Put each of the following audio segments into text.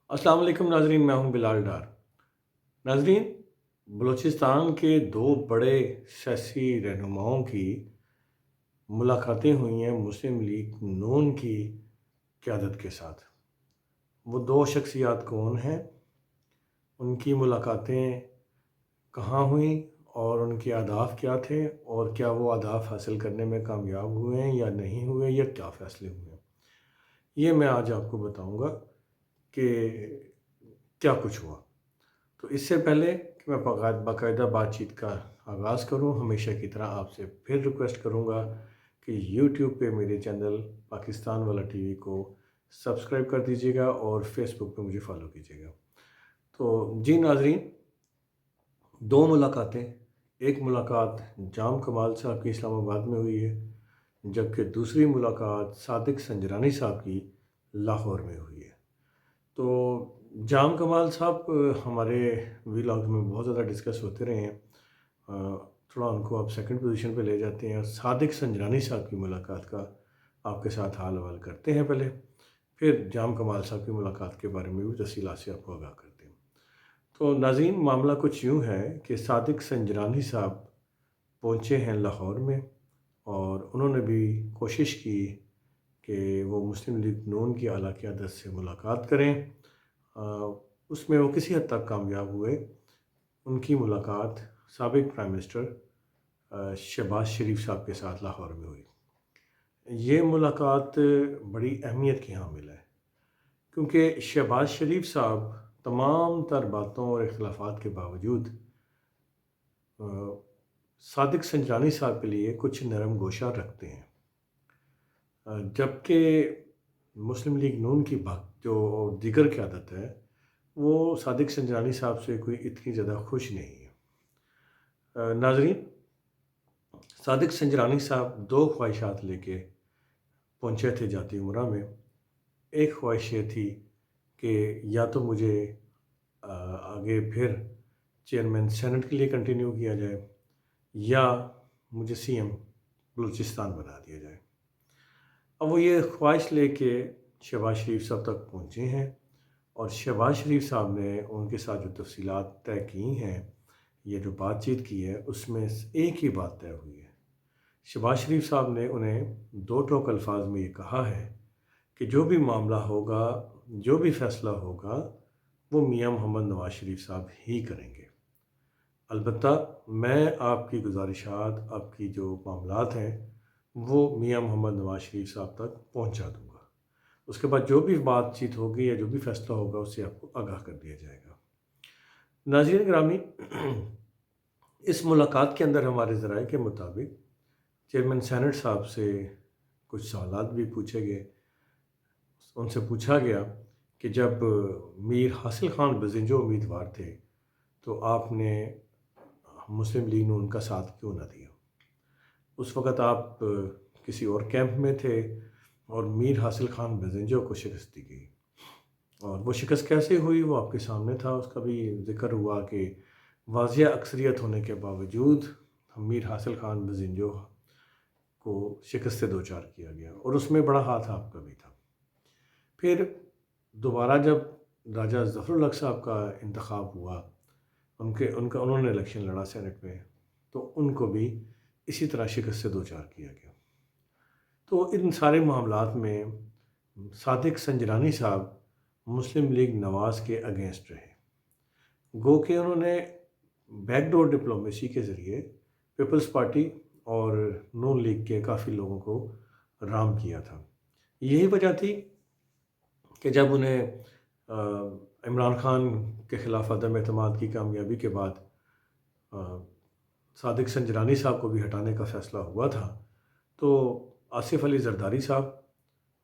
अस्सलाम वालेकुम नाजरीन, मैं हूं बिलाल डार। नाजरीन, बलूचिस्तान के दो बड़े सियासी रहनुमाओं की मुलाकातें हुई हैं मुस्लिम लीग नून की क़यादत के साथ। वो दो शख्सियात कौन हैं, उनकी मुलाकातें कहाँ हुई और उनके अहदाफ क्या थे, और क्या वो अहदाफ हासिल करने में कामयाब हुए हैं या नहीं हुए, या क्या फ़ैसले हुए हैं, ये मैं आज आपको बताऊंगा कि क्या कुछ हुआ। तो इससे पहले कि मैं बाकायदा बातचीत का आगाज़ करूं, हमेशा की तरह आपसे फिर रिक्वेस्ट करूंगा कि यूट्यूब पे मेरे चैनल पाकिस्तान वाला टीवी को सब्सक्राइब कर दीजिएगा और फेसबुक पे मुझे फॉलो कीजिएगा। तो जी नाजरीन, दो मुलाकातें, एक मुलाकात जाम कमाल साहब की इस्लामाबाद में हुई है, जबकि दूसरी मुलाकात सादिक संजरानी साहब की लाहौर में हुई है। तो जाम कमाल साहब हमारे व्लॉग में बहुत ज़्यादा डिस्कस होते रहे हैं। थोड़ा उनको आप सेकंड पोजीशन पे ले जाते हैं। सादिक संजरानी साहब की मुलाकात का आपके साथ हाल हवाल करते हैं पहले, फिर जाम कमाल साहब की मुलाकात के बारे में भी तफसीलात से आपको आगाह करते हैं। तो नाज़रीन, मामला कुछ यूँ है कि सादिक संजरानी साहब पहुँचे हैं लाहौर में, और उन्होंने भी कोशिश की कि वो मुस्लिम लीग नून की आला क़यादत से मुलाकात करें। अ, उसमें वो किसी हद तक कामयाब हुए। उनकी मुलाकात साबिक़ प्राइम मिनिस्टर शहबाज शरीफ साहब के साथ लाहौर में हुई। ये मुलाकात बड़ी अहमियत की हामिल है, क्योंकि शहबाज शरीफ साहब तमाम तर बातों और इख्तिलाफ़ात के बावजूद अ, सादिक संजरानी साहब के लिए कुछ नरम गोशा रखते हैं। जबकि मुस्लिम लीग नून की जो दीगर क़यादत है, वो सादिक संजरानी साहब से कोई इतनी ज़्यादा खुश नहीं है। नाज़रीन, सादिक संजरानी साहब दो ख्वाहिशात लेके पहुँचे थे जाती उम्रा में। एक ख्वाहिश ये थी कि या तो मुझे आगे फिर चेयरमैन सेनेट के लिए कंटिन्यू किया जाए, या मुझे सीएम बलूचिस्तान बना दिया जाए। अब वो ये ख्वाहिश लेके शहबाज शरीफ साहब तक पहुँचे हैं, और शहबाज शरीफ साहब ने उनके साथ जो तफसीलात तय की हैं, ये जो बातचीत की है, उसमें एक ही बात तय हुई है। शहबाज शरीफ साहब ने उन्हें दो टोक अल्फाज में ये कहा है कि जो भी मामला होगा, जो भी फ़ैसला होगा, वो मियाँ मोहम्मद नवाज़ शरीफ साहब ही करेंगे। अलबत्ता मैं आपकी गुज़ारिशात, आपकी जो मामलात हैं, वो मियाँ मोहम्मद नवाज़ शरीफ साहब तक पहुँचा दूँगा। उसके बाद जो भी बातचीत होगी या जो भी फ़ैसला होगा, उससे आपको आगाह कर दिया जाएगा। नाज़रीन गिरामी, इस मुलाकात के अंदर हमारे ज़राए के मुताबिक चेयरमैन सेनेट साहब से कुछ सवालात भी पूछे गए। उनसे पूछा गया कि जब मीर हासिल खान बज़िंजो उम्मीदवार थे, तो आपने मुस्लिम लीग नून का साथ क्यों ना दिया? उस वक़्त आप किसी और कैंप में थे, और मीर हासिल खान बज़िंजो को शिकस्त दी गई, और वो शिकस्त कैसे हुई वो आपके सामने था। उसका भी ज़िक्र हुआ कि वाज़िया अक्सरियत होने के बावजूद मीर हासिल खान बज़िंजो को शिकस्त से दो चार किया गया, और उसमें बड़ा हाथ आपका भी था। फिर दोबारा जब राजा ज़फ़रुल हक साहब का इंतख़ाब हुआ, उन्होंने इलेक्शन लड़ा सेनेट में, तो उनको भी इसी तरह शिकस्त से दो चार किया गया। तो इन सारे मामलात में सादिक संजरानी साहब मुस्लिम लीग नवाज़ के अगेंस्ट रहे। गो कि उन्होंने बैकडोर डिप्लोमेसी के ज़रिए पीपल्स पार्टी और नून लीग के काफ़ी लोगों को राम किया था। यही वजह थी कि जब उन्हें इमरान खान के ख़िलाफ़ अदम एतमाद की कामयाबी के बाद सादिक संजरानी साहब को भी हटाने का फ़ैसला हुआ था, तो आसिफ़ अली ज़रदारी साहब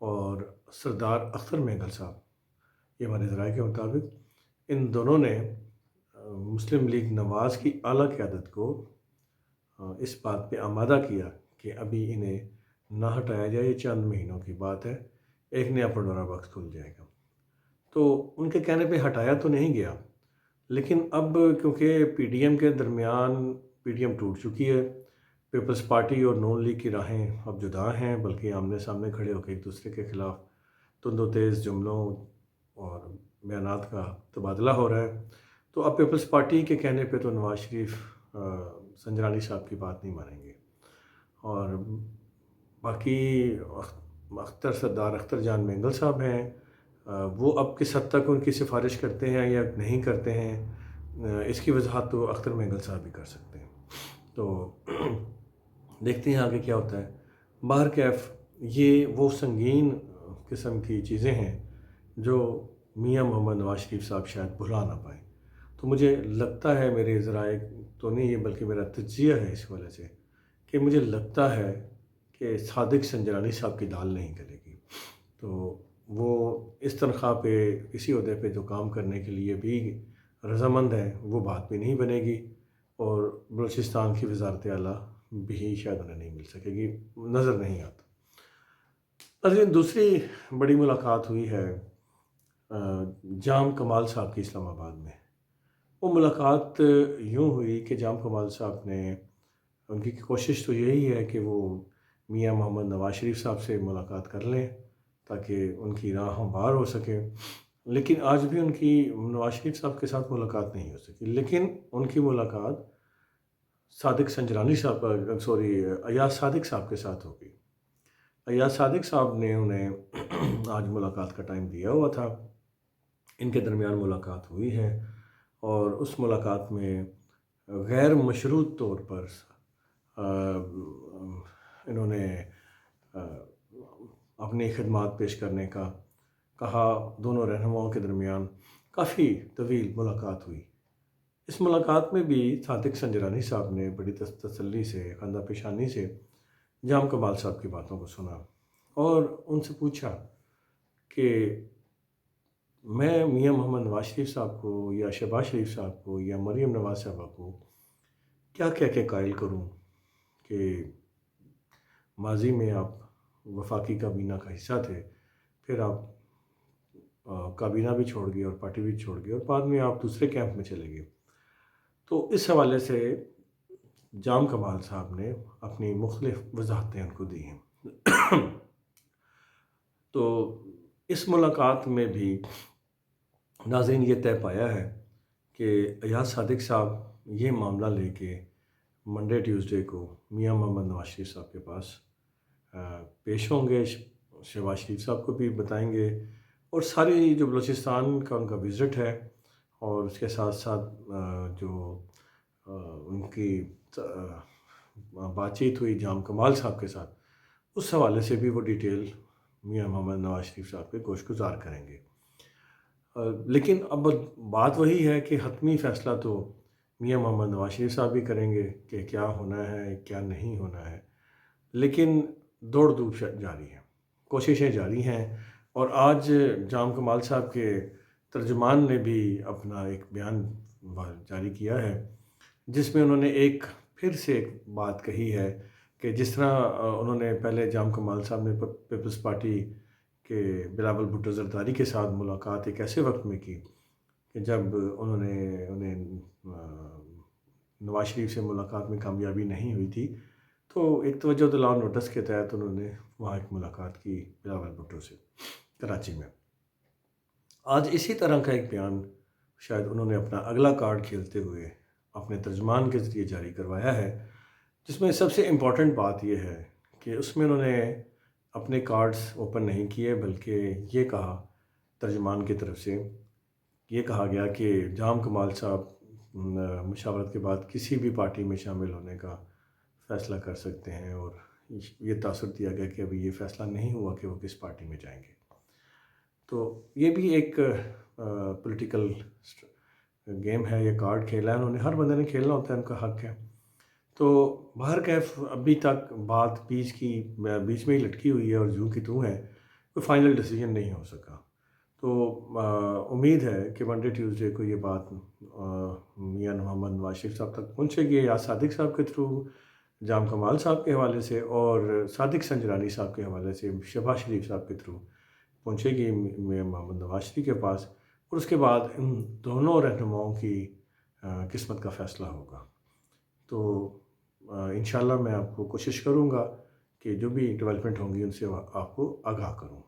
और सरदार अख्तर मेंगल साहब, ये हमारे ज़राए के मुताबिक इन दोनों ने मुस्लिम लीग नवाज़ की आला क़यादत को इस बात पे आमादा किया कि अभी इन्हें ना हटाया जाए, ये चंद महीनों की बात है, एक नया पंडोरा बॉक्स खुल जाएगा। तो उनके कहने पे हटाया तो नहीं गया, लेकिन अब क्योंकि पीडीएम के दरमियान पीडीएम टूट चुकी है, पीपल्स पार्टी और नून लीग की राहें अब जुदा हैं, बल्कि आमने सामने खड़े होकर एक दूसरे के ख़िलाफ़ तुंदो तेज़ जुमलों और बयानात का तबादला हो रहा है। तो अब पीपल्स पार्टी के कहने पे तो नवाज़ शरीफ संजरानी साहब की बात नहीं मानेंगे, और बाकी अख्तर सरदार अख्तर जान मैंगल साहब हैं, वो अब किस हद तक उनकी सिफारिश करते हैं या नहीं करते हैं, इसकी वजाहत तो अख्तर मैंगल साहब भी कर सकते हैं। तो देखते हैं आगे क्या होता है। बाहर कैफ ये वो संगीन किस्म की चीज़ें हैं जो मियां मोहम्मद नवाज शरीफ साहब शायद भुला ना पाए। तो मुझे लगता है, मेरे ज़राए तो नहीं है बल्कि मेरा तज्जिया है इस वजह से, कि मुझे लगता है कि सादिक संजरानी साहब की दाल नहीं गलेगी। तो वो इस तनख्वाह पे इसी ओहदे पे जो काम करने के लिए भी रज़ामंद है, वो बात भी नहीं बनेगी, और बलूचिस्तान की वज़ारत आला भी शायद उन्हें नहीं मिल सकेगी, नज़र नहीं आता। लेकिन दूसरी बड़ी मुलाकात हुई है जाम कमाल साहब की इस्लामाबाद में। वो मुलाकात यूँ हुई कि जाम कमाल साहब ने, उनकी कोशिश तो यही है कि वो मियां मोहम्मद नवाज शरीफ साहब से मुलाकात कर लें ताकि उनकी राह हमवार हो सके, लेकिन आज भी उनकी नवाज शरीफ साहब के साथ मुलाकात नहीं हो सकी। लेकिन उनकी मुलाकात सादिक संजरानी साहब, सॉरी, अयाज सादिक साहब के साथ होगी। अयाज सादिक साहब ने उन्हें आज मुलाकात का टाइम दिया हुआ था, इनके दरमियान मुलाकात हुई है, और उस मुलाकात में गैर मशरूत तौर पर इन्होंने अपनी खिदमात पेश करने का कहा। दोनों रहनुमाओं के दरमियान काफ़ी तवील मुलाकात हुई। इस मुलाकात में भी सादिक संजरानी साहब ने बड़ी तसल्ली से, खंदा पेशानी से जाम कमाल साहब की बातों को सुना और उनसे पूछा कि मैं मियां मोहम्मद नवाज शरीफ साहब को या शहबाज शरीफ साहब को या मरीम नवाज साहबा को क्या कह के कायल करूं कि माजी में आप वफाकी काबीना का हिस्सा थे, फिर आप काबीना भी छोड़ गए और पार्टी भी छोड़ गए और बाद में आप दूसरे कैंप में चले गए। तो इस हवाले से जाम कमाल साहब ने अपनी मुख्तलिफ वजाहतें उनको दी हैं। तो इस मुलाकात में भी नाज़रीन ये तय पाया है कि अयाज सादिक साहब ये मामला लेके मंडे ट्यूसडे को मियां मोहम्मद नवाज शरीफ साहब के पास पेश होंगे, शहबाज शरीफ साहब को भी बताएंगे, और सारी जो बलूचिस्तान का उनका विज़िट है और उसके साथ साथ जो उनकी बातचीत हुई जाम कमाल साहब के साथ, उस हवाले से भी वो डिटेल मियां मोहम्मद नवाज शरीफ साहब के गोशगुजार करेंगे। लेकिन अब बात वही है कि हतमी फ़ैसला तो मियां मोहम्मद नवाज शरीफ साहब भी करेंगे कि क्या होना है क्या नहीं होना है, लेकिन दौड़ धूप जारी है, कोशिशें जारी हैं। और आज जाम कमाल साहब के तर्जुमान ने भी अपना एक बयान जारी किया है जिसमें उन्होंने फिर से एक बात कही है कि जिस तरह उन्होंने पहले जाम कमाल साहब ने पीपल्स पार्टी के बिलावल भुट्टो ज़रदारी के साथ मुलाकात एक ऐसे वक्त में की कि जब उन्हें नवाज शरीफ से मुलाकात में कामयाबी नहीं हुई थी, तो एक तवज्जो दिलाओ नोटिस के तहत उन्होंने वहाँ एक मुलाकात की बिलावल भुट्टो से कराची में। आज इसी तरह का एक बयान शायद उन्होंने अपना अगला कार्ड खेलते हुए अपने तर्जुमान के ज़रिए जारी करवाया है, जिसमें सबसे इम्पॉर्टेंट बात यह है कि उसमें उन्होंने अपने कार्ड्स ओपन नहीं किए, बल्कि ये कहा तर्जुमान की तरफ से, ये कहा गया कि जाम कमाल साहब मुशावरत के बाद किसी भी पार्टी में शामिल होने का फ़ैसला कर सकते हैं, और ये तासुर दिया गया कि अभी ये फ़ैसला नहीं हुआ कि वो किस पार्टी में जाएंगे। तो ये भी एक पॉलिटिकल गेम है, ये कार्ड खेला है उन्होंने, हर बंदे ने खेलना होता है, उनका हक है। तो बाहर कैफ अभी तक बात बीच में ही लटकी हुई है और यूँ की तूँ है, कोई फाइनल डिसीजन नहीं हो सका। तो उम्मीद है कि मंडे ट्यूसडे को ये बात मियां मोहम्मद नवाज शरीफ साहब तक पहुँचेगी, या सादिक साहब के थ्रू जाम कमाल साहब के हवाले से, और सादिक संजरानी साहब के हवाले से शहबाज शरीफ साहब के थ्रू पहुँचेगी मियां मोहम्मद नवाज शरीफ के पास, और उसके बाद इन दोनों रहनुमाओं की किस्मत का फ़ैसला होगा। तो इंशाल्लाह मैं आपको कोशिश करूँगा कि जो भी डेवलपमेंट होंगी उनसे आपको आगाह करूँ।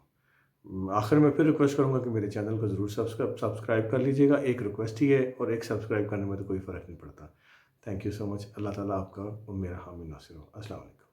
آخر میں پھر ریکویسٹ کروں گا کہ میرے چینل کو ضرور سبسکرائب کر لیجیے گا. ایک ریکویسٹ ہی ہے اور ایک سبسکرائب کرنے میں تو کوئی فرق نہیں پڑتا. تھینک یو سو مچ. اللہ تعالیٰ آپ کا اور میرا حامی ناصر ہو. السلام علیکم.